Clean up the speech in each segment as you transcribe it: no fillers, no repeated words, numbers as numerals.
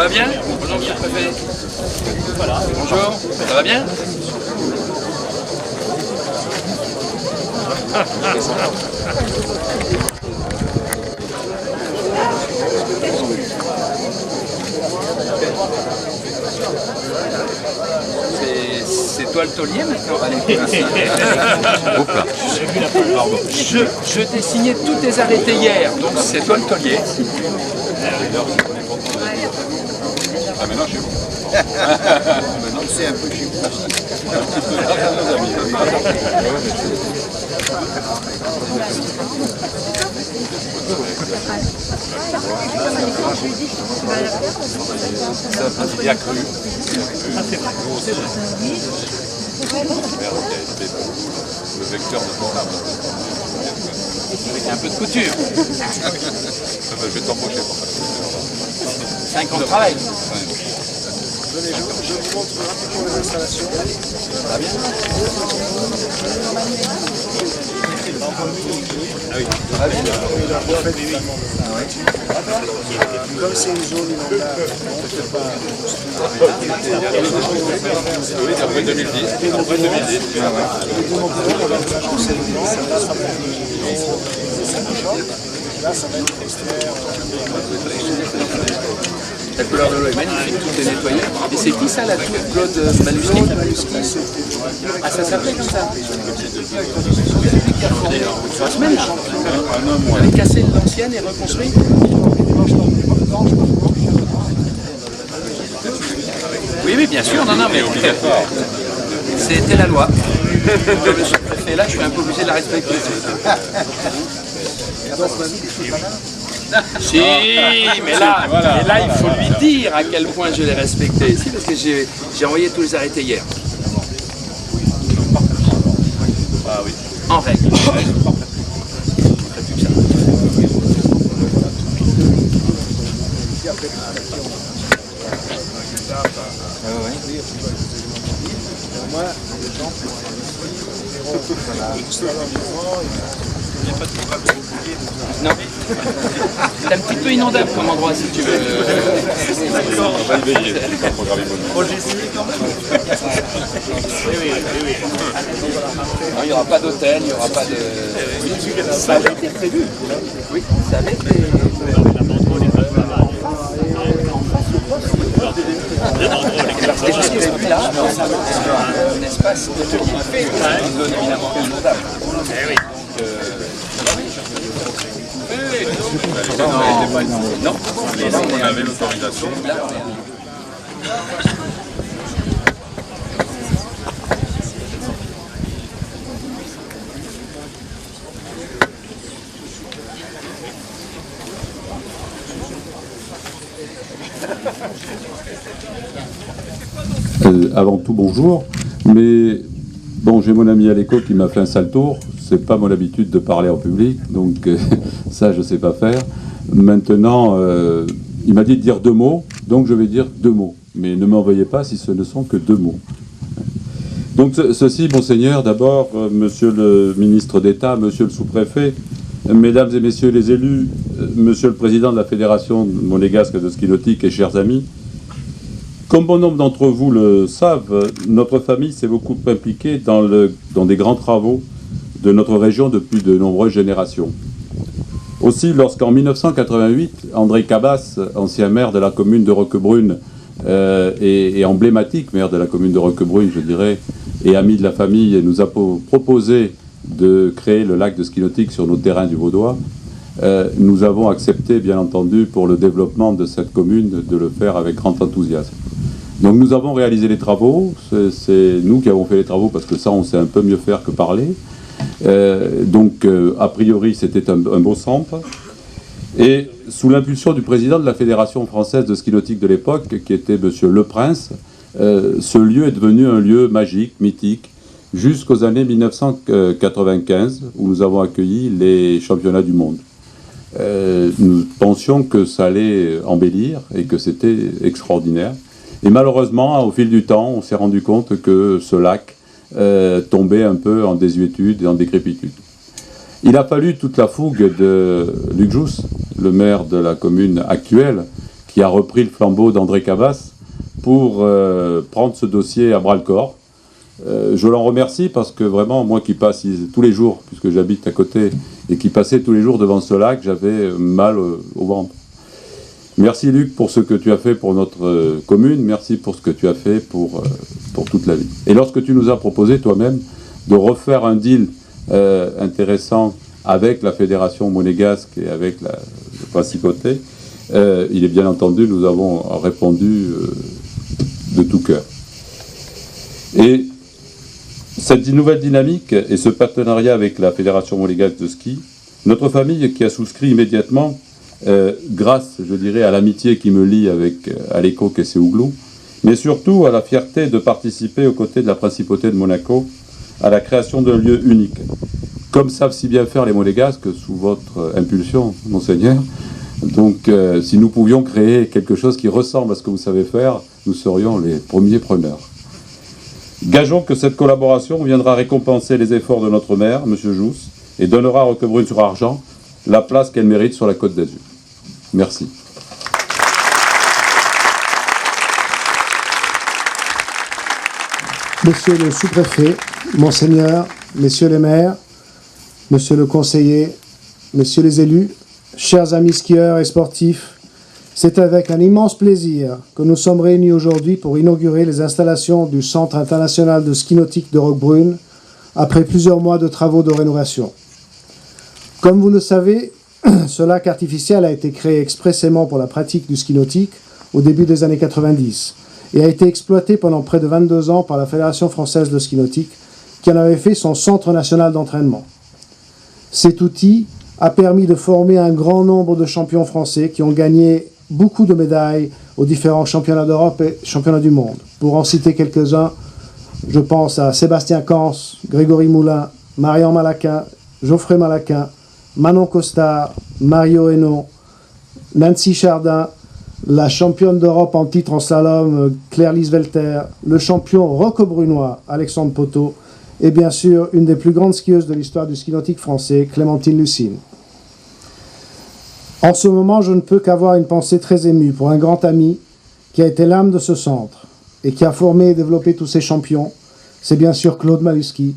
va bien? Bonjour, monsieur le préfet. Bonjour, ça va bien? C'est toi le taulier maintenant? Je t'ai signé tous tes arrêtés hier, donc c'est toi le taulier. Ah, maintenant chez vous. Maintenant c'est un peu chez vous. Il y a cru. Le vecteur de ton âme. Avec un peu de couture. Je vais t'embaucher pour ça. 5 ans de travail. Je vous montre rapidement les installations. Ça va bien? Comme c'est une zone inondable, Oui, après 2010. Après 2010. là ça va être extraire. La couleur de l'eau est magnifique, tout est nettoyé. Et c'est qui ça, la tour Claude Malusky? Ah, ça s'appelait comme ça? Sur la semaine, là? Vous avez cassé l'ancienne et reconstruit? Oui, oui, bien sûr, non, mais Obligatoire. c'était la loi. Comme je suis préfet là, je suis un peu obligé de la respecter. Si, mais là, il faut lui dire à quel point je l'ai respecté. Si, parce que j'ai envoyé tous les arrêtés hier. Ah oui. En règle. Moi, les gens Non. C'est un petit peu inondable comme endroit si tu veux. On va y veiller, c'est pas programmé bonne. Non, il n'y aura pas d'hôtel, il n'y aura pas de... Ça avait été prévu. Oui, ça avait été... Parce que j'ai prévu là, un espace de fait, une zone évidemment inondable. Non, On avait l'autorisation. Avant tout, bonjour. Mais bon, j'ai mon ami Aléco qui m'a fait un sale tour. C'est pas mon habitude de parler en public, donc ça, je sais pas faire. Maintenant, il m'a dit de dire 2 mots, donc je vais dire 2 mots. Mais ne m'envoyez pas si ce ne sont que 2 mots. Donc ceci, monseigneur, d'abord, monsieur le ministre d'État, monsieur le sous-préfet, mesdames et messieurs les élus, monsieur le président de la Fédération monégasque de ski nautique et chers amis, comme bon nombre d'entre vous le savent, notre famille s'est beaucoup impliquée dans des grands travaux de notre région depuis de nombreuses générations. Aussi, lorsqu'en 1988, André Cabas, ancien maire de la commune de Roquebrune et emblématique maire de la commune de Roquebrune, je dirais, et ami de la famille, nous a proposé de créer le lac de ski nautique sur nos terrains du Vaudois, nous avons accepté, bien entendu, pour le développement de cette commune, de le faire avec grand enthousiasme. Donc nous avons réalisé les travaux, c'est nous qui avons fait les travaux parce que ça on sait un peu mieux faire que parler. A priori c'était un beau centre. Et sous l'impulsion du président de la Fédération française de ski nautique de l'époque, qui était monsieur Le Prince, ce lieu est devenu un lieu magique, mythique, jusqu'aux années 1995 où nous avons accueilli les championnats du monde. Nous pensions que ça allait embellir et que c'était extraordinaire. Et malheureusement, au fil du temps, on s'est rendu compte que ce lac tombait un peu en désuétude et en décrépitude. Il a fallu toute la fougue de Luc Jousse, le maire de la commune actuelle, qui a repris le flambeau d'André Cavas pour prendre ce dossier à bras-le-corps. Je l'en remercie parce que vraiment, moi qui passe tous les jours, puisque j'habite à côté, et qui passais tous les jours devant ce lac, j'avais mal au ventre. Merci Luc pour ce que tu as fait pour notre commune, merci pour ce que tu as fait pour toute la vie. Et lorsque tu nous as proposé toi-même de refaire un deal intéressant avec la Fédération monégasque et avec la Principauté, il est bien entendu, nous avons répondu de tout cœur. Et cette nouvelle dynamique et ce partenariat avec la Fédération monégasque de ski, notre famille qui a souscrit immédiatement, grâce, je dirais, à l'amitié qui me lie avec Aleko Kesséouglou, mais surtout à la fierté de participer aux côtés de la Principauté de Monaco à la création d'un lieu unique. Comme savent si bien faire les Monégasques, sous votre impulsion, Monseigneur. Donc, si nous pouvions créer quelque chose qui ressemble à ce que vous savez faire, nous serions les premiers preneurs. Gageons que cette collaboration viendra récompenser les efforts de notre maire, M. Jousse, et donnera à Roquebrune-sur-Argent la place qu'elle mérite sur la Côte d'Azur. Merci. Monsieur le sous-préfet, Monseigneur, Messieurs les maires, Monsieur le conseiller, Messieurs les élus, chers amis skieurs et sportifs, c'est avec un immense plaisir que nous sommes réunis aujourd'hui pour inaugurer les installations du Centre international de ski nautique de Roquebrune après plusieurs mois de travaux de rénovation. Comme vous le savez, ce lac artificiel a été créé expressément pour la pratique du ski nautique au début des années 90 et a été exploité pendant près de 22 ans par la Fédération française de ski nautique qui en avait fait son centre national d'entraînement. Cet outil a permis de former un grand nombre de champions français qui ont gagné beaucoup de médailles aux différents championnats d'Europe et championnats du monde. Pour en citer quelques-uns, je pense à Sébastien Cans, Grégory Moulin, Marian Malaquin, Geoffrey Malaquin, Manon Costard, Mario Hénon, Nancy Chardin, la championne d'Europe en titre en slalom Claire-Lise Velter, le champion roquebrunois Alexandre Poteau et bien sûr une des plus grandes skieuses de l'histoire du ski nautique français, Clémentine Lucine. En ce moment, je ne peux qu'avoir une pensée très émue pour un grand ami qui a été l'âme de ce centre et qui a formé et développé tous ces champions. C'est bien sûr Claude Maluski,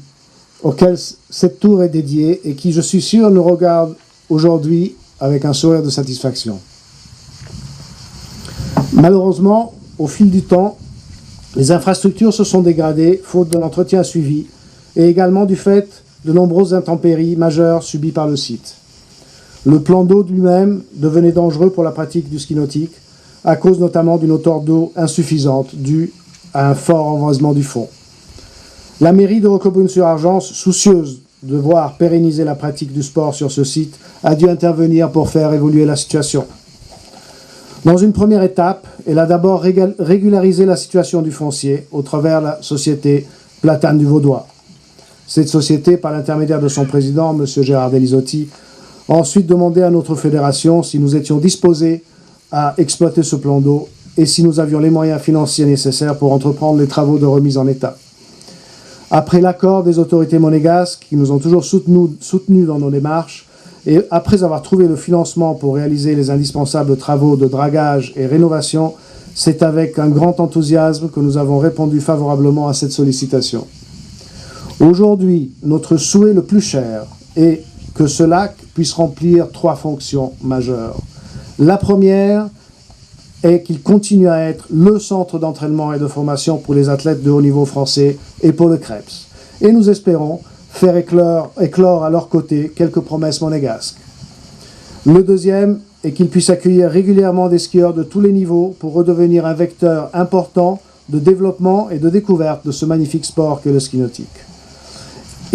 auquel cette tour est dédiée et qui, je suis sûr, nous regarde aujourd'hui avec un sourire de satisfaction. Malheureusement, au fil du temps, les infrastructures se sont dégradées, faute de l'entretien suivi, et également du fait de nombreuses intempéries majeures subies par le site. Le plan d'eau lui-même devenait dangereux pour la pratique du ski nautique, à cause notamment d'une hauteur d'eau insuffisante due à un fort envasement du fond. La mairie de Roquebrune-sur-Argent, soucieuse de voir pérenniser la pratique du sport sur ce site, a dû intervenir pour faire évoluer la situation. Dans une première étape, elle a d'abord régularisé la situation du foncier au travers de la société Platane du Vaudois. Cette société, par l'intermédiaire de son président, M. Gérard Delisotti, a ensuite demandé à notre fédération si nous étions disposés à exploiter ce plan d'eau et si nous avions les moyens financiers nécessaires pour entreprendre les travaux de remise en état. Après l'accord des autorités monégasques qui nous ont toujours soutenus dans nos démarches, et après avoir trouvé le financement pour réaliser les indispensables travaux de dragage et rénovation, c'est avec un grand enthousiasme que nous avons répondu favorablement à cette sollicitation. Aujourd'hui, notre souhait le plus cher est que ce lac puisse remplir 3 fonctions majeures. La première est qu'il continue à être le centre d'entraînement et de formation pour les athlètes de haut niveau français et pour le CREPS. Et nous espérons faire éclore à leur côté quelques promesses monégasques. Le deuxième est qu'il puisse accueillir régulièrement des skieurs de tous les niveaux pour redevenir un vecteur important de développement et de découverte de ce magnifique sport qu'est le ski nautique.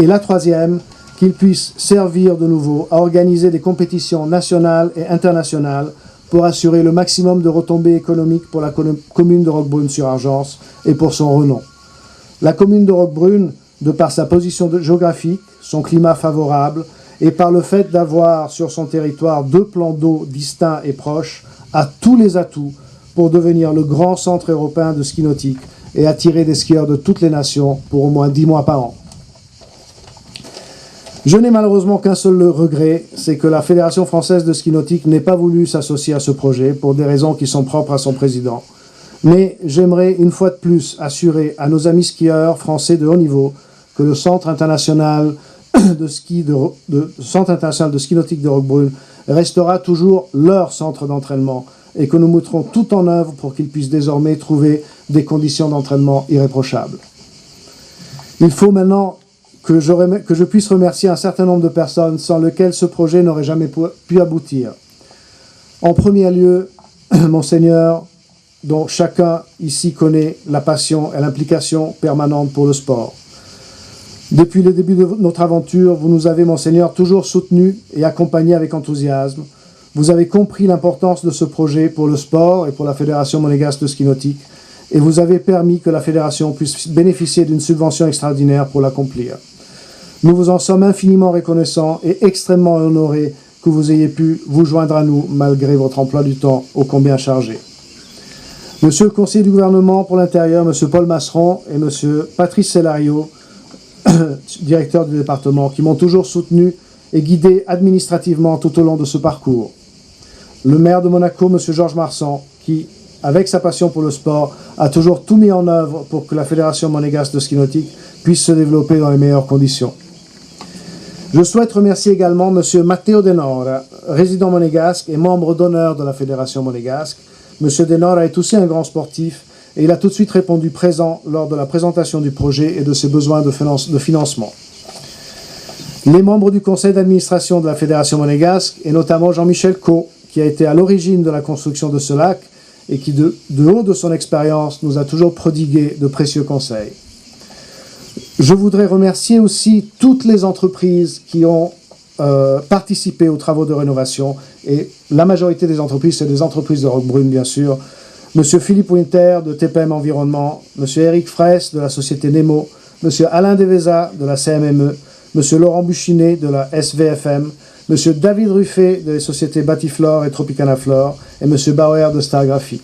Et la troisième, qu'il puisse servir de nouveau à organiser des compétitions nationales et internationales pour assurer le maximum de retombées économiques pour la commune de Roquebrune-sur-Argence et pour son renom. La commune de Roquebrune, de par sa position géographique, son climat favorable, et par le fait d'avoir sur son territoire 2 plans d'eau distincts et proches, a tous les atouts pour devenir le grand centre européen de ski nautique et attirer des skieurs de toutes les nations pour au moins 10 mois par an. Je n'ai malheureusement qu'un seul regret, c'est que la Fédération française de ski nautique n'ait pas voulu s'associer à ce projet pour des raisons qui sont propres à son président. Mais j'aimerais une fois de plus assurer à nos amis skieurs français de haut niveau que le Centre international de ski nautique de Roquebrune restera toujours leur centre d'entraînement et que nous mettrons tout en œuvre pour qu'ils puissent désormais trouver des conditions d'entraînement irréprochables. Il faut maintenant que je puisse remercier un certain nombre de personnes sans lesquelles ce projet n'aurait jamais pu aboutir. En premier lieu, Monseigneur, dont chacun ici connaît la passion et l'implication permanente pour le sport. Depuis le début de notre aventure, vous nous avez, Monseigneur, toujours soutenus et accompagnés avec enthousiasme. Vous avez compris l'importance de ce projet pour le sport et pour la Fédération monégasque de ski nautique, et vous avez permis que la Fédération puisse bénéficier d'une subvention extraordinaire pour l'accomplir. Nous vous en sommes infiniment reconnaissants et extrêmement honorés que vous ayez pu vous joindre à nous malgré votre emploi du temps ô combien chargé. Monsieur le conseiller du gouvernement pour l'intérieur, monsieur Paul Masseron et monsieur Patrice Cellario, directeur du département, qui m'ont toujours soutenu et guidé administrativement tout au long de ce parcours. Le maire de Monaco, monsieur Georges Marsan, qui, avec sa passion pour le sport, a toujours tout mis en œuvre pour que la Fédération monégasque de ski nautique puisse se développer dans les meilleures conditions. Je souhaite remercier également monsieur Matteo Denora, résident monégasque et membre d'honneur de la Fédération monégasque. Monsieur Denora est aussi un grand sportif et il a tout de suite répondu présent lors de la présentation du projet et de ses besoins de financement. Les membres du conseil d'administration de la Fédération monégasque, et notamment Jean-Michel Caux, qui a été à l'origine de la construction de ce lac et qui, de haut de son expérience, nous a toujours prodigué de précieux conseils. Je voudrais remercier aussi toutes les entreprises qui ont participé aux travaux de rénovation, et la majorité des entreprises, c'est des entreprises de Roquebrune, bien sûr. Monsieur Philippe Winter de TPM Environnement, monsieur Eric Fraisse de la société Nemo, monsieur Alain Deveza de la CMME, monsieur Laurent Buchinet de la SVFM, monsieur David Ruffet de la société Batiflore et Tropicana Flore, et monsieur Bauer de Star Graphic.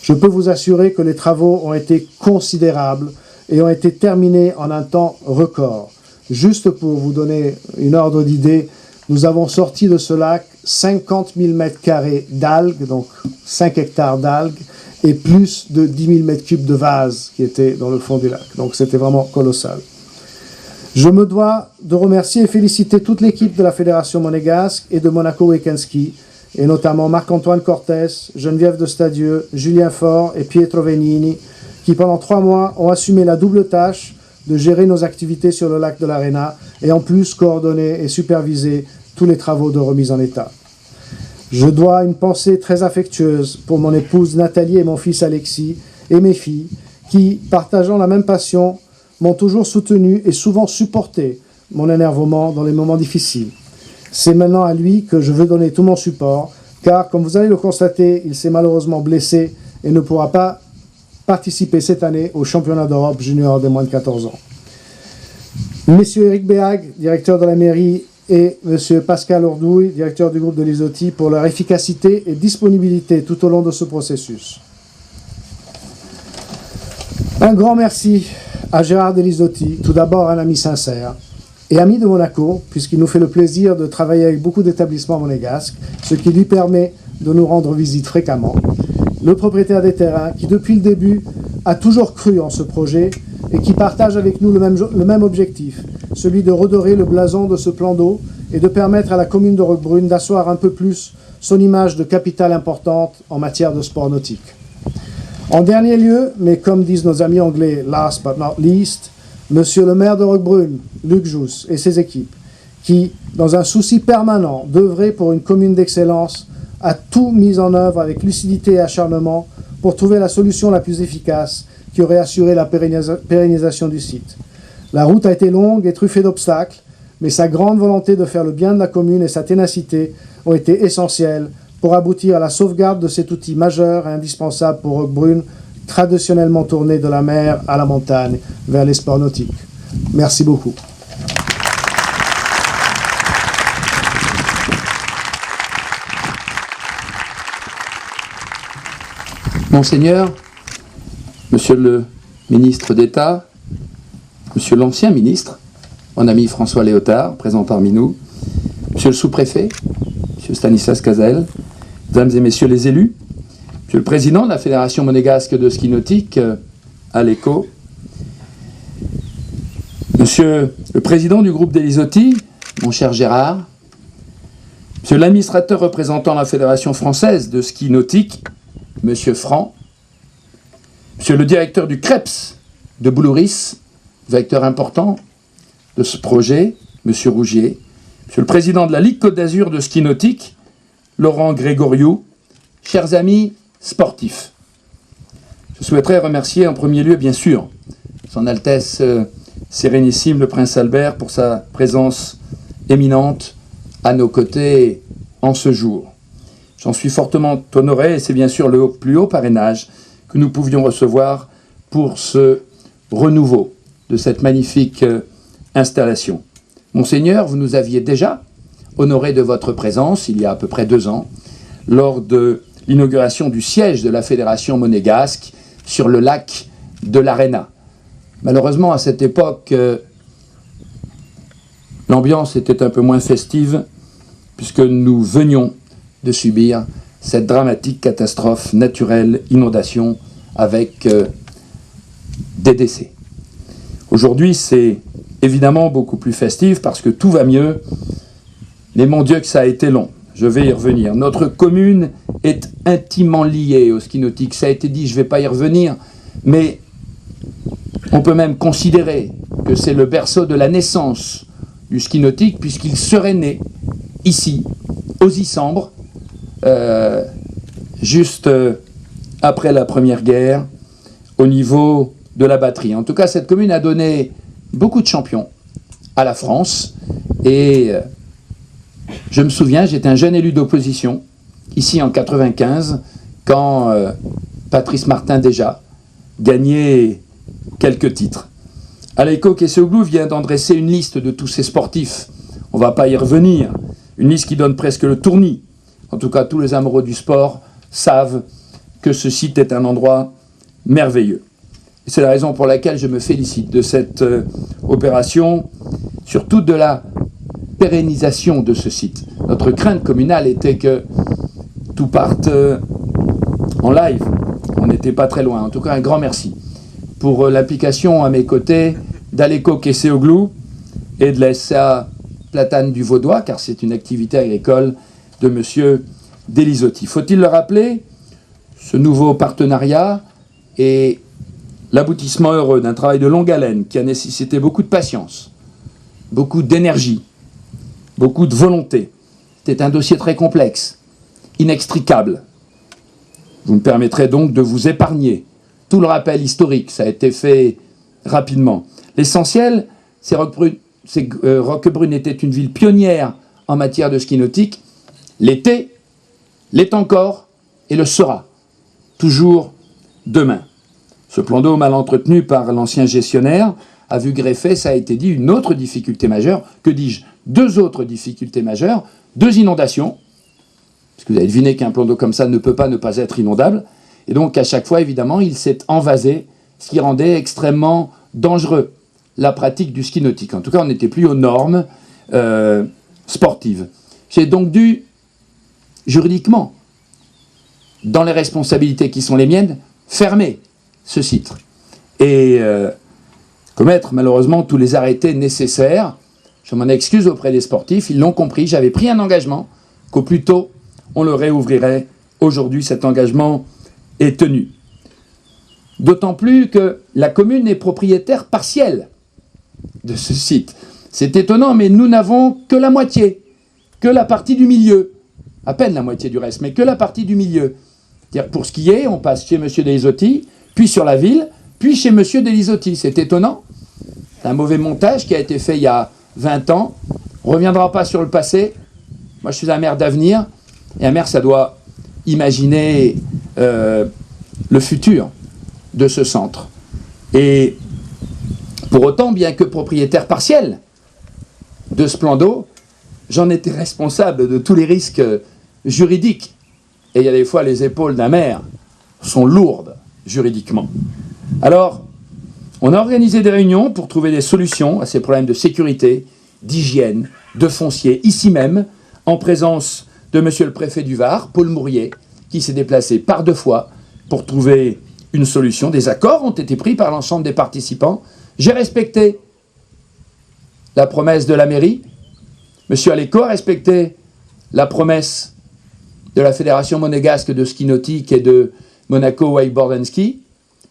Je peux vous assurer que les travaux ont été considérables et ont été terminés en un temps record. Juste pour vous donner une ordre d'idée, nous avons sorti de ce lac 50 000 m² d'algues, donc 5 hectares d'algues, et plus de 10 000 m³ de vases qui étaient dans le fond du lac. Donc c'était vraiment colossal. Je me dois de remercier et féliciter toute l'équipe de la Fédération monégasque et de Monaco Weekend Ski, et notamment Marc-Antoine Cortés, Geneviève de Stadieux, Julien Faure et Pietro Venini, qui pendant 3 mois ont assumé la double tâche de gérer nos activités sur le lac de l'Arena et en plus coordonner et superviser tous les travaux de remise en état. Je dois une pensée très affectueuse pour mon épouse Nathalie et mon fils Alexis et mes filles qui, partageant la même passion, m'ont toujours soutenu et souvent supporté mon énervement dans les moments difficiles. C'est maintenant à lui que je veux donner tout mon support, car, comme vous allez le constater, il s'est malheureusement blessé et ne pourra pas participer cette année au championnat d'Europe junior des moins de 14 ans. Messieurs Eric Béag, directeur de la mairie, et monsieur Pascal Ordouille, directeur du groupe de l'Isotti, pour leur efficacité et disponibilité tout au long de ce processus. Un grand merci à Gérard Delisotti, tout d'abord un ami sincère, et ami de Monaco, puisqu'il nous fait le plaisir de travailler avec beaucoup d'établissements monégasques, ce qui lui permet de nous rendre visite fréquemment. Le propriétaire des terrains, qui depuis le début a toujours cru en ce projet et qui partage avec nous le même objectif, celui de redorer le blason de ce plan d'eau et de permettre à la commune de Roquebrune d'asseoir un peu plus son image de capitale importante en matière de sport nautique. En dernier lieu, mais comme disent nos amis anglais, last but not least, monsieur le maire de Roquebrune, Luc Jousse, et ses équipes, qui, dans un souci permanent d'œuvrer pour une commune d'excellence, a tout mis en œuvre avec lucidité et acharnement pour trouver la solution la plus efficace qui aurait assuré la pérennisation du site. La route a été longue et truffée d'obstacles, mais sa grande volonté de faire le bien de la commune et sa ténacité ont été essentielles pour aboutir à la sauvegarde de cet outil majeur et indispensable pour Roquebrune, traditionnellement tourné de la mer à la montagne vers les sports nautiques. Merci beaucoup. Monseigneur, Monsieur le ministre d'État, Monsieur l'ancien ministre, mon ami François Léotard, présent parmi nous, monsieur le sous-préfet, monsieur Stanislas Cazel, mesdames et messieurs les élus, monsieur le président de la Fédération monégasque de ski nautique, ALECO, monsieur le président du groupe d'Elisotti, mon cher Gérard, monsieur l'administrateur représentant la Fédération française de ski nautique, monsieur Franck, monsieur le directeur du CREPS de Boulouris, vecteur important de ce projet, monsieur Rougier, monsieur le président de la Ligue Côte d'Azur de ski nautique, Laurent Grégoriou, chers amis sportifs. Je souhaiterais remercier en premier lieu, bien sûr, Son Altesse Sérénissime le Prince Albert pour sa présence éminente à nos côtés en ce jour. J'en suis fortement honoré et c'est bien sûr le plus haut parrainage que nous pouvions recevoir pour ce renouveau de cette magnifique installation. Monseigneur, vous nous aviez déjà honoré de votre présence il y a à peu près 2 ans lors de l'inauguration du siège de la Fédération monégasque sur le lac de l'Arena. Malheureusement, à cette époque, l'ambiance était un peu moins festive puisque nous venions de subir cette dramatique catastrophe naturelle, inondation, avec des décès. Aujourd'hui, c'est évidemment beaucoup plus festif parce que tout va mieux, mais mon Dieu que ça a été long. Je vais y revenir. Notre commune est intimement liée au ski nautique. Ça a été dit, je ne vais pas y revenir, mais on peut même considérer que c'est le berceau de la naissance du ski nautique puisqu'il serait né ici, aux Issambres, juste après la Première Guerre, au niveau de la batterie. En tout cas, cette commune a donné beaucoup de champions à la France et je me souviens, j'étais un jeune élu d'opposition, ici en 95, quand Patrice Martin déjà gagnait quelques titres. Aléco Kesseoglou vient d'en dresser une liste de tous ces sportifs. On ne va pas y revenir. Une liste qui donne presque le tournis. En tout cas, tous les amoureux du sport savent que ce site est un endroit merveilleux. Et c'est la raison pour laquelle je me félicite de cette opération, surtout de la pérennisation de ce site. Notre crainte communale était que tout parte en live. On n'était pas très loin. En tout cas, un grand merci pour l'implication à mes côtés d'Aléco Kesseoglou et de la SA Platane du Vaudois, car c'est une activité agricole de M. Delisotti. Faut-il le rappeler, ce nouveau partenariat est l'aboutissement heureux d'un travail de longue haleine qui a nécessité beaucoup de patience, beaucoup d'énergie, beaucoup de volonté. C'était un dossier très complexe, inextricable. Vous me permettrez donc de vous épargner tout le rappel historique, ça a été fait rapidement. L'essentiel, c'est Roquebrune était une ville pionnière en matière de ski nautique, l'était, l'est encore et le sera, toujours demain. Ce plan d'eau mal entretenu par l'ancien gestionnaire a vu greffer, ça a été dit, une autre difficulté majeure, que dis-je, 2 autres difficultés majeures, 2 inondations, parce que vous avez deviné qu'un plan d'eau comme ça ne peut pas ne pas être inondable, et donc à chaque fois, évidemment, il s'est envasé, ce qui rendait extrêmement dangereux la pratique du ski nautique. En tout cas, on n'était plus aux normes sportives. J'ai donc dû, juridiquement, dans les responsabilités qui sont les miennes, fermer ce site et commettre malheureusement tous les arrêtés nécessaires. Je m'en excuse auprès des sportifs, ils l'ont compris, j'avais pris un engagement qu'au plus tôt on le réouvrirait. Aujourd'hui, cet engagement est tenu. D'autant plus que la commune est propriétaire partielle de ce site. C'est étonnant, mais nous n'avons que la moitié, que la partie du milieu, à peine la moitié du reste, mais que la partie du milieu. C'est-à-dire pour skier, on passe chez M. Delisotti, puis sur la ville, puis chez M. Delisotti. C'est étonnant. C'est un mauvais montage qui a été fait il y a 20 ans. On ne reviendra pas sur le passé. Moi, je suis un maire d'avenir. Et un maire, ça doit imaginer le futur de ce centre. Et pour autant, bien que propriétaire partiel de ce plan d'eau, j'en étais responsable de tous les risques juridiques. Et il y a des fois, les épaules d'un maire sont lourdes juridiquement. Alors, On a organisé des réunions pour trouver des solutions à ces problèmes de sécurité, d'hygiène, de foncier, ici même, en présence de monsieur le préfet du Var, Paul Mourier, qui s'est déplacé par 2 fois pour trouver une solution. Des accords ont été pris par l'ensemble des participants. J'ai respecté la promesse de la mairie. Monsieur Aléco a respecté la promesse de la Fédération monégasque de ski nautique et de Monaco Wakeboard and Ski.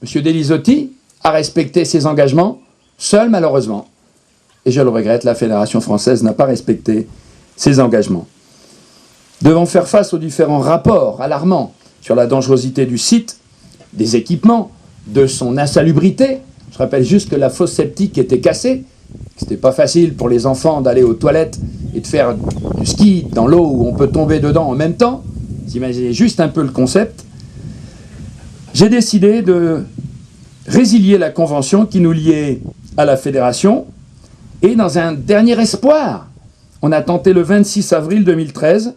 Monsieur Delisotti a respecté ses engagements, seul malheureusement. Et je le regrette, la Fédération française n'a pas respecté ses engagements. Devant faire face aux différents rapports alarmants sur la dangerosité du site, des équipements, de son insalubrité, je rappelle juste que la fosse septique était cassée, que c'était pas facile pour les enfants d'aller aux toilettes et de faire du ski dans l'eau où on peut tomber dedans en même temps. Vous imaginez juste un peu le concept. J'ai décidé de résilier la convention qui nous liait à la fédération et dans un dernier espoir, on a tenté le 26 avril 2013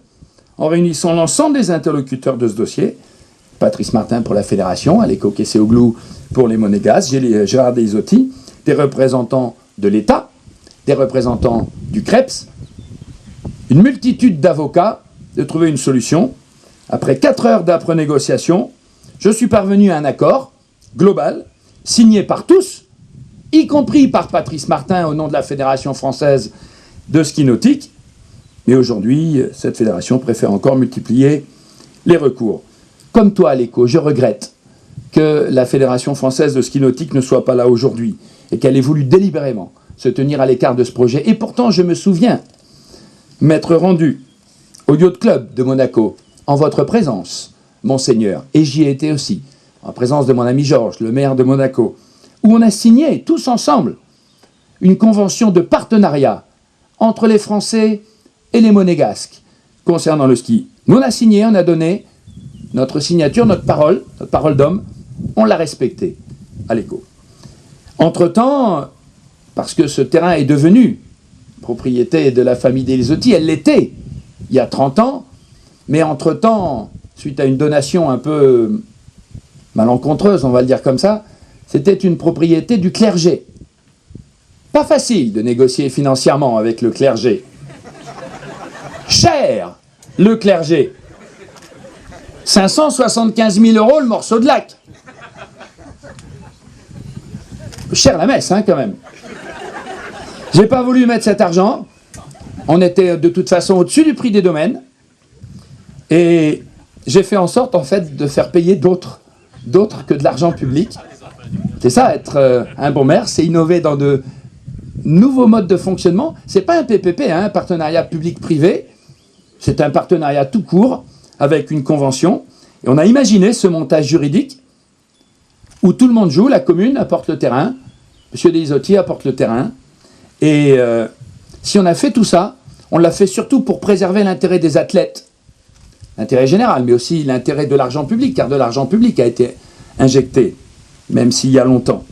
en réunissant l'ensemble des interlocuteurs de ce dossier, Patrice Martin pour la fédération, Aléco Kessaoglou pour les Monégasques, Gérard Delisotti, des représentants de l'État, des représentants du CREPS, une multitude d'avocats, de trouver une solution. Après 4 heures d'âpres négociations, je suis parvenu à un accord global, signé par tous, y compris par Patrice Martin au nom de la Fédération française de ski nautique. Mais aujourd'hui, cette fédération préfère encore multiplier les recours. Comme toi, Aléco, je regrette que la Fédération française de ski nautique ne soit pas là aujourd'hui et qu'elle ait voulu délibérément se tenir à l'écart de ce projet. Et pourtant, je me souviens m'être rendu au Yacht Club de Monaco en votre présence, Monseigneur, et j'y ai été aussi, en présence de mon ami Georges, le maire de Monaco, où on a signé tous ensemble une convention de partenariat entre les Français et les Monégasques concernant le ski. Nous, on a signé, on a donné notre signature, notre parole d'homme, on l'a respectée à Aléco. Entre-temps, parce que ce terrain est devenu propriété de la famille Delisotti, elle l'était il y a 30 ans, mais entre-temps, suite à une donation un peu malencontreuse, on va le dire comme ça, c'était une propriété du clergé. Pas facile de négocier financièrement avec le clergé. Cher, le clergé. 575 000 € le morceau de lac. Cher la messe, hein, quand même. J'ai pas voulu mettre cet argent. On était de toute façon au-dessus du prix des domaines. Et j'ai fait en sorte, en fait, de faire payer d'autres que de l'argent public. C'est ça, être un bon maire, c'est innover dans de nouveaux modes de fonctionnement. C'est pas un PPP, hein, un partenariat public-privé. C'est un partenariat tout court, avec une convention. Et on a imaginé ce montage juridique où tout le monde joue, la commune apporte le terrain, M. Delisotti apporte le terrain. Et si on a fait tout ça, on l'a fait surtout pour préserver l'intérêt des athlètes. L'intérêt général, mais aussi l'intérêt de l'argent public, car de l'argent public a été injecté, même s'il y a longtemps.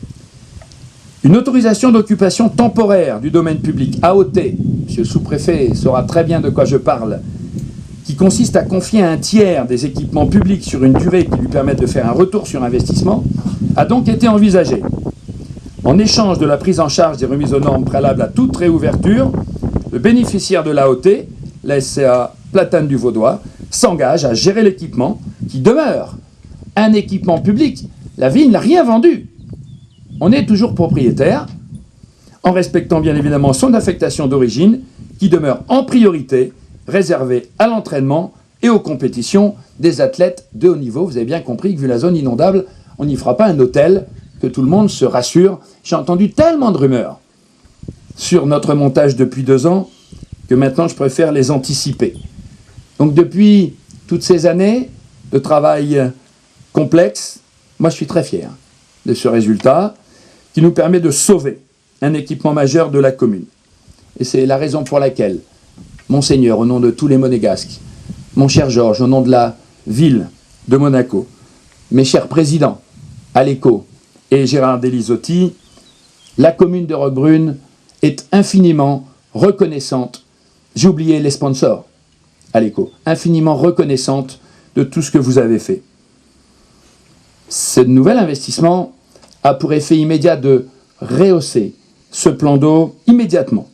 Une autorisation d'occupation temporaire du domaine public, AOT, M. le sous-préfet saura très bien de quoi je parle, qui consiste à confier à un tiers des équipements publics sur une durée qui lui permette de faire un retour sur investissement, a donc été envisagée. En échange de la prise en charge des remises aux normes préalables à toute réouverture, le bénéficiaire de l'AOT, la SCA Platane du Vaudois, s'engage à gérer l'équipement qui demeure un équipement public. La ville n'a rien vendu. On est toujours propriétaire, en respectant bien évidemment son affectation d'origine, qui demeure en priorité réservée à l'entraînement et aux compétitions des athlètes de haut niveau. Vous avez bien compris que vu la zone inondable, on n'y fera pas un hôtel, que tout le monde se rassure. J'ai entendu tellement de rumeurs sur notre montage depuis 2 ans que maintenant je préfère les anticiper. Donc depuis toutes ces années de travail complexe, moi je suis très fier de ce résultat qui nous permet de sauver un équipement majeur de la commune. Et c'est la raison pour laquelle, Monseigneur, au nom de tous les Monégasques, mon cher Georges, au nom de la ville de Monaco, mes chers présidents, Aléco et Gérard Delisotti, la commune de Roquebrune est infiniment reconnaissante. J'ai oublié les sponsors, Aléco, infiniment reconnaissante de tout ce que vous avez fait. Ce nouvel investissement a pour effet immédiat de rehausser ce plan d'eau immédiatement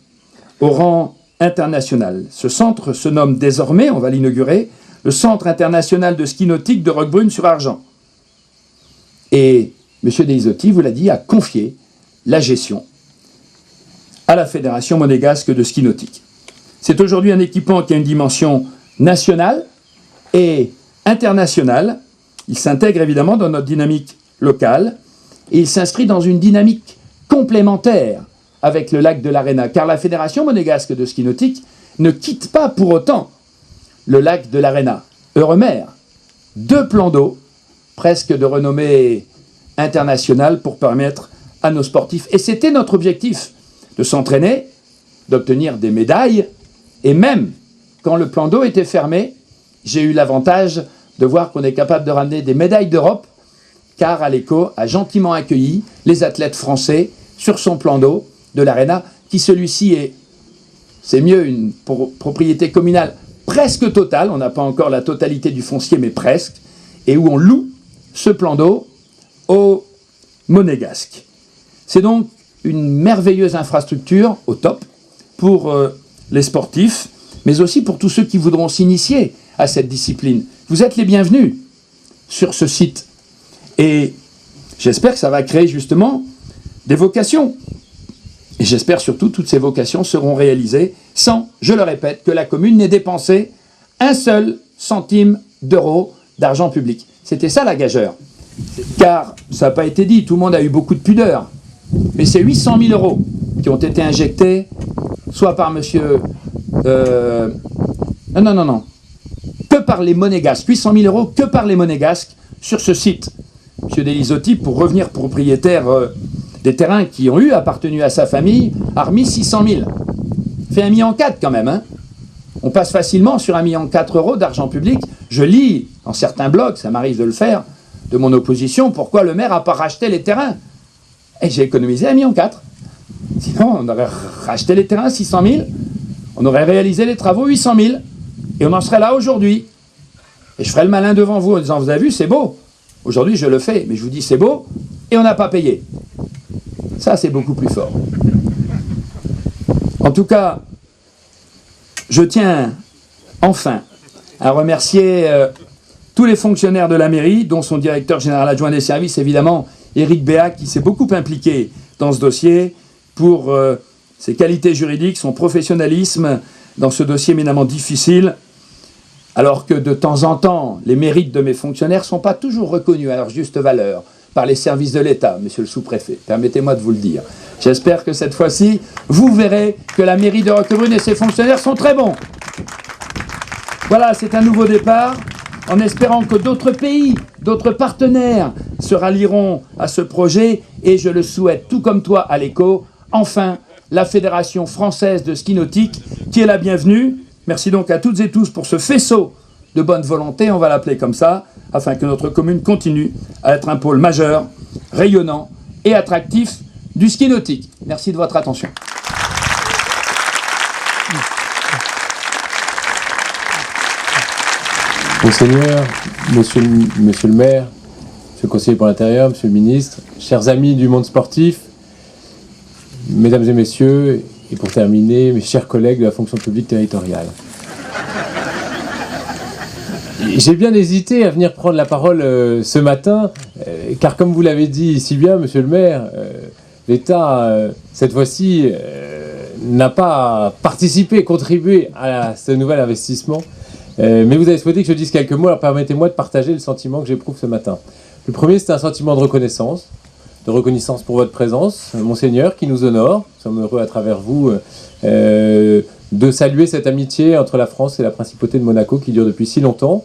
au rang international. Ce centre se nomme désormais, on va l'inaugurer, le Centre international de ski nautique de Roquebrune-sur-Argent. Et M. Delisotti, vous l'a dit, a confié la gestion à la Fédération monégasque de ski nautique. C'est aujourd'hui un équipement qui a une dimension nationale et internationale. Il s'intègre évidemment dans notre dynamique locale et il s'inscrit dans une dynamique complémentaire avec le lac de l'Arena, car la Fédération monégasque de ski nautique ne quitte pas pour autant le lac de l'Arena. Euremer, 2 plans d'eau, presque de renommée internationale pour permettre à nos sportifs. Et c'était notre objectif, de s'entraîner, d'obtenir des médailles, et même quand le plan d'eau était fermé, j'ai eu l'avantage de voir qu'on est capable de ramener des médailles d'Europe, car Aleco a gentiment accueilli les athlètes français sur son plan d'eau de l'Arena, qui celui-ci est, c'est mieux, une propriété communale presque totale, on n'a pas encore la totalité du foncier, mais presque, et où on loue ce plan d'eau aux Monégasques. C'est donc une merveilleuse infrastructure au top pour les sportifs, mais aussi pour tous ceux qui voudront s'initier à cette discipline. Vous êtes les bienvenus sur ce site. Et j'espère que ça va créer justement des vocations. Et j'espère surtout que toutes ces vocations seront réalisées sans, je le répète, que la commune n'ait dépensé un seul centime d'euro d'argent public. C'était ça la gageure. Car, ça n'a pas été dit, tout le monde a eu beaucoup de pudeur. Mais c'est 800 000 euros qui ont été injectés, soit par monsieur... Non. Que par les Monégasques. 800 000 euros que par les Monégasques sur ce site. Monsieur Delisotti, pour revenir propriétaire des terrains qui ont appartenu à sa famille, a remis 600 000. Fait 1,4 million quand même. Hein. On passe facilement sur 1,4 million € d'argent public. Je lis dans certains blogs, ça m'arrive de le faire, de mon opposition, pourquoi le maire n'a pas racheté les terrains. Et j'ai économisé 1,4 million. Sinon, on aurait racheté les terrains 600 000, on aurait réalisé les travaux 800 000, et on en serait là aujourd'hui. Et je ferais le malin devant vous en disant, vous avez vu, c'est beau. Aujourd'hui, je le fais, mais je vous dis, c'est beau, et on n'a pas payé. Ça, c'est beaucoup plus fort. En tout cas, je tiens enfin à remercier tous les fonctionnaires de la mairie, dont son directeur général adjoint des services, évidemment, Éric Béat, qui s'est beaucoup impliqué dans ce dossier pour ses qualités juridiques, son professionnalisme dans ce dossier éminemment difficile, alors que de temps en temps, les mérites de mes fonctionnaires ne sont pas toujours reconnus à leur juste valeur par les services de l'État, monsieur le sous-préfet. Permettez-moi de vous le dire. J'espère que cette fois-ci, vous verrez que la mairie de Roquebrune et ses fonctionnaires sont très bons. Voilà, c'est un nouveau départ, en espérant que d'autres pays, d'autres partenaires se rallieront à ce projet, et je le souhaite, tout comme toi, Aleco, enfin, la Fédération française de ski nautique, qui est la bienvenue. Merci donc à toutes et tous pour ce faisceau de bonne volonté, on va l'appeler comme ça, afin que notre commune continue à être un pôle majeur, rayonnant et attractif du ski nautique. Merci de votre attention. Monseigneur, monsieur le maire, monsieur le conseiller pour l'intérieur, monsieur le ministre, chers amis du monde sportif, mesdames et messieurs, et pour terminer, mes chers collègues de la fonction publique territoriale. J'ai bien hésité à venir prendre la parole ce matin, car comme vous l'avez dit si bien, monsieur le maire, l'État, cette fois-ci, n'a pas participé, contribué à ce nouvel investissement. Mais vous avez souhaité que je dise quelques mots, alors permettez-moi de partager le sentiment que j'éprouve ce matin. Le premier, c'est un sentiment de reconnaissance pour votre présence, Monseigneur, qui nous honore. Nous sommes heureux à travers vous de saluer cette amitié entre la France et la Principauté de Monaco qui dure depuis si longtemps.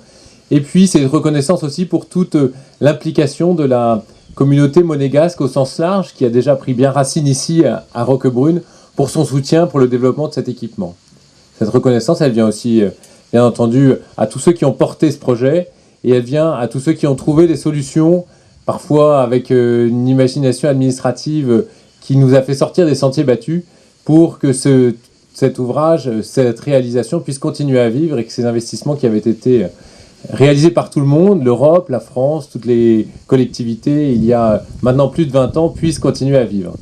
Et puis, c'est une reconnaissance aussi pour toute l'implication de la communauté monégasque au sens large, qui a déjà pris bien racine ici à Roquebrune pour son soutien pour le développement de cet équipement. Cette reconnaissance, elle vient aussi, bien entendu, à tous ceux qui ont porté ce projet, et elle vient à tous ceux qui ont trouvé des solutions, parfois avec une imagination administrative qui nous a fait sortir des sentiers battus, pour que cet ouvrage, cette réalisation puisse continuer à vivre, et que ces investissements qui avaient été réalisé par tout le monde, l'Europe, la France, toutes les collectivités, il y a maintenant plus de 20 ans, puissent continuer à vivre.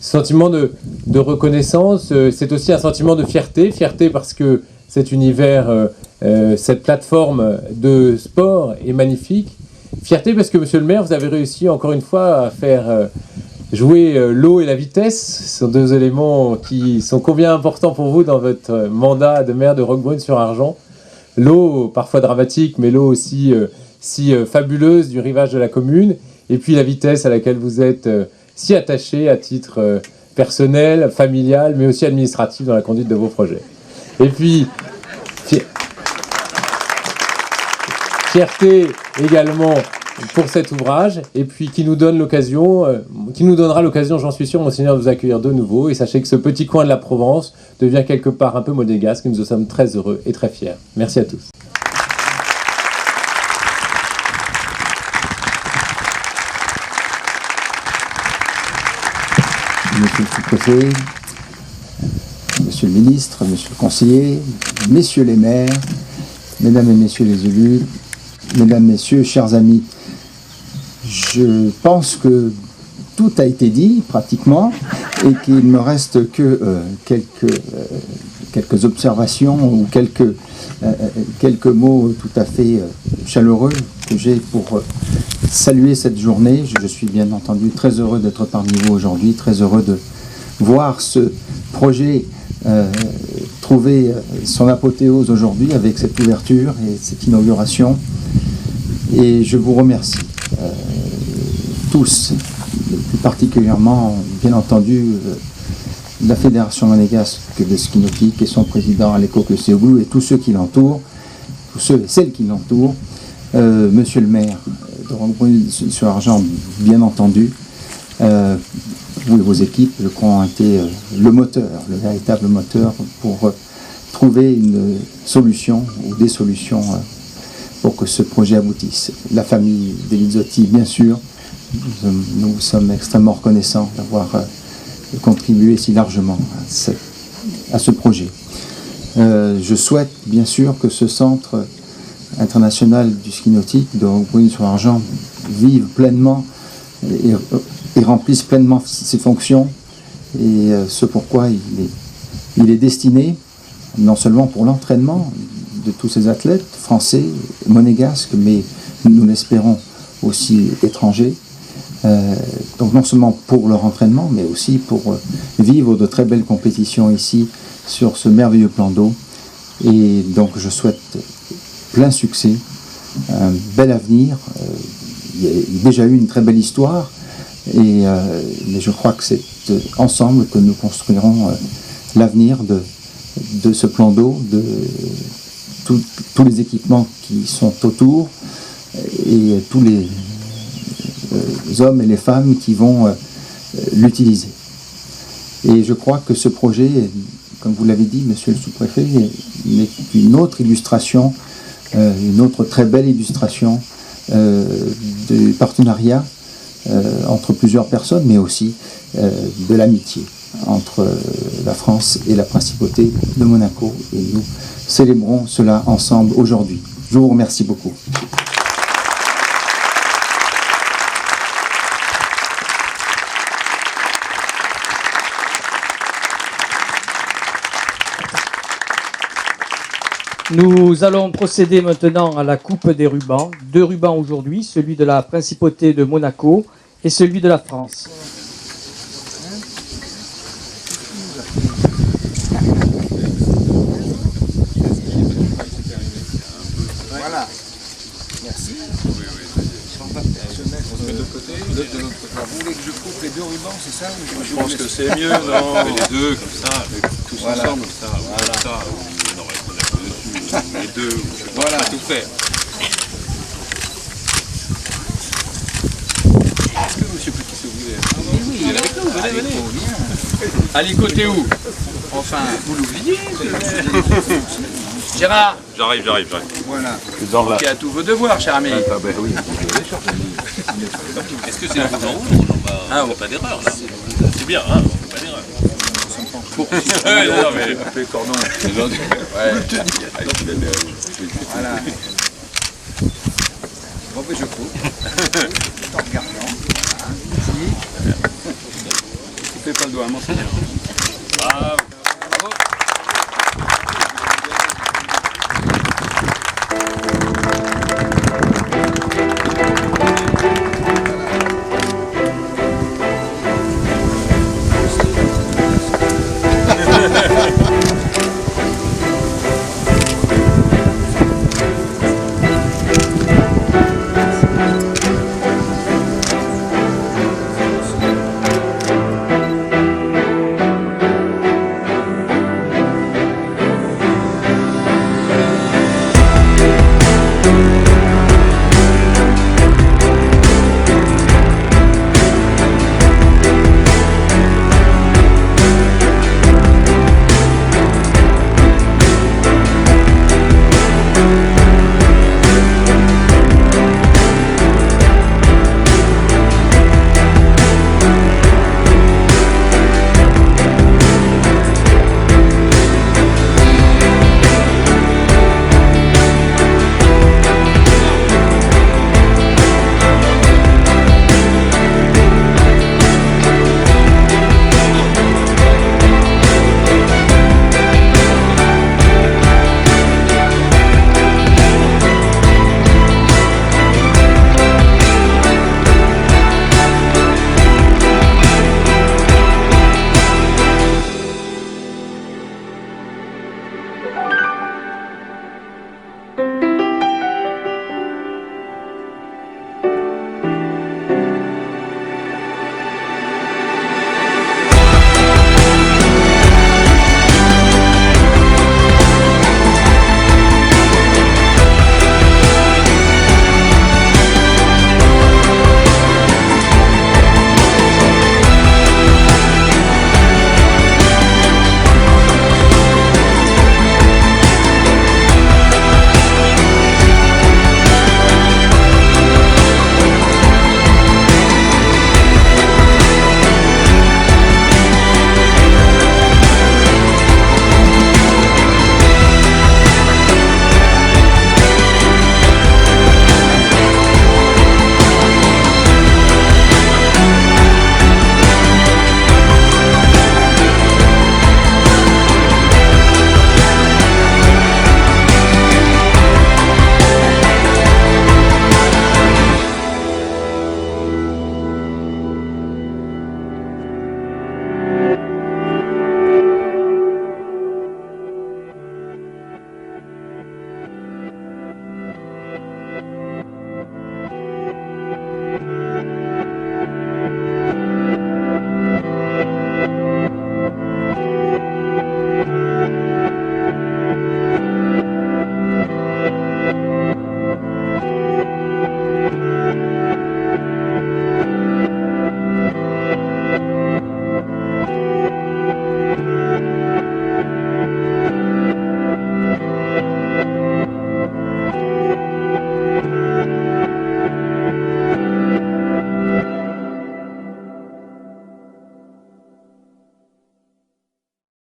Ce sentiment de reconnaissance, c'est aussi un sentiment de fierté. Fierté parce que cet univers, cette plateforme de sport est magnifique. Fierté parce que, monsieur le maire, vous avez réussi encore une fois à faire jouer l'eau et la vitesse. Ce sont deux éléments qui sont combien importants pour vous dans votre mandat de maire de Roquebrune-sur-Argent. L'eau, parfois dramatique, mais l'eau aussi si fabuleuse du rivage de la commune. Et puis la vitesse à laquelle vous êtes si attaché à titre personnel, familial, mais aussi administratif dans la conduite de vos projets. Et puis, fierté également pour cet ouvrage, et puis qui nous donne l'occasion, qui nous donnera l'occasion, j'en suis sûr, monseigneur, de vous accueillir de nouveau. Et sachez que ce petit coin de la Provence devient quelque part un peu monégasque, et nous en sommes très heureux et très fiers. Merci à tous. Monsieur le sous-préfet, monsieur le ministre, monsieur le conseiller, messieurs les maires, mesdames et messieurs les élus, mesdames, messieurs, chers amis, je pense que tout a été dit pratiquement et qu'il ne me reste que quelques observations ou quelques mots tout à fait chaleureux que j'ai pour saluer cette journée. Je suis bien entendu très heureux d'être parmi vous aujourd'hui, très heureux de voir ce projet trouver son apothéose aujourd'hui avec cette ouverture et cette inauguration. Et je vous remercie tous, plus particulièrement, bien entendu, la Fédération monégasque de ski nautique et son président Aleko Kosciuszko et tous ceux qui l'entourent, tous ceux et celles qui l'entourent, monsieur le maire de Roquebrune-sur-Argent, bien entendu, vous et vos équipes, je crois, ont été le moteur, le véritable moteur pour trouver une solution ou des solutions pour que ce projet aboutisse. La famille Delizzotti, bien sûr, nous sommes extrêmement reconnaissants d'avoir contribué si largement à ce projet. Je souhaite bien sûr que ce centre international du ski nautique de Roquebrune-sur-Argent vive pleinement et remplisse pleinement ses fonctions et ce pourquoi il est destiné non seulement pour l'entraînement de tous ces athlètes français, monégasques, mais nous l'espérons aussi étrangers. Donc non seulement pour leur entraînement, mais aussi pour vivre de très belles compétitions ici sur ce merveilleux plan d'eau. Et donc je souhaite plein succès, un bel avenir. Il y a déjà eu une très belle histoire, mais je crois que c'est ensemble que nous construirons l'avenir de ce plan d'eau, de tous les équipements qui sont autour et tous les hommes et les femmes qui vont l'utiliser. Et je crois que ce projet, comme vous l'avez dit, monsieur le sous-préfet, n'est une autre illustration, une autre très belle illustration du partenariat entre plusieurs personnes, mais aussi de l'amitié entre la France et la Principauté de Monaco. Et nous célébrons cela ensemble aujourd'hui. Je vous remercie beaucoup. Nous allons procéder maintenant à la coupe des rubans. 2 rubans aujourd'hui, celui de la Principauté de Monaco et celui de la France. Voilà. Merci. On va se mettre de côté. Vous voulez que je coupe les 2 rubans, c'est ça? Je pense que c'est mieux, non? Les deux, comme ça, tous voilà. ensemble, ça, voilà. Ça. On aurait qu'on a dessus, les deux, voilà. On va tout faire. Est-ce que monsieur Petit, si vous voulez? Oui, il est avec nous, venez. Allez, côté où? Enfin, vous l'oubliez. Gérard. J'arrive. Voilà. Ok, à tous vos devoirs, cher ami. Ah ben oui. Est-ce que c'est le rouge en rouge? On n'a pas d'erreur là. C'est bien, hein, on fait pas d'erreur. Non mais. Les cordons. Ouais. Voilà. Bon, mais je coupe. Tout en regardant. Voilà. Ici. Tu fais pas le doigt à Monseigneur.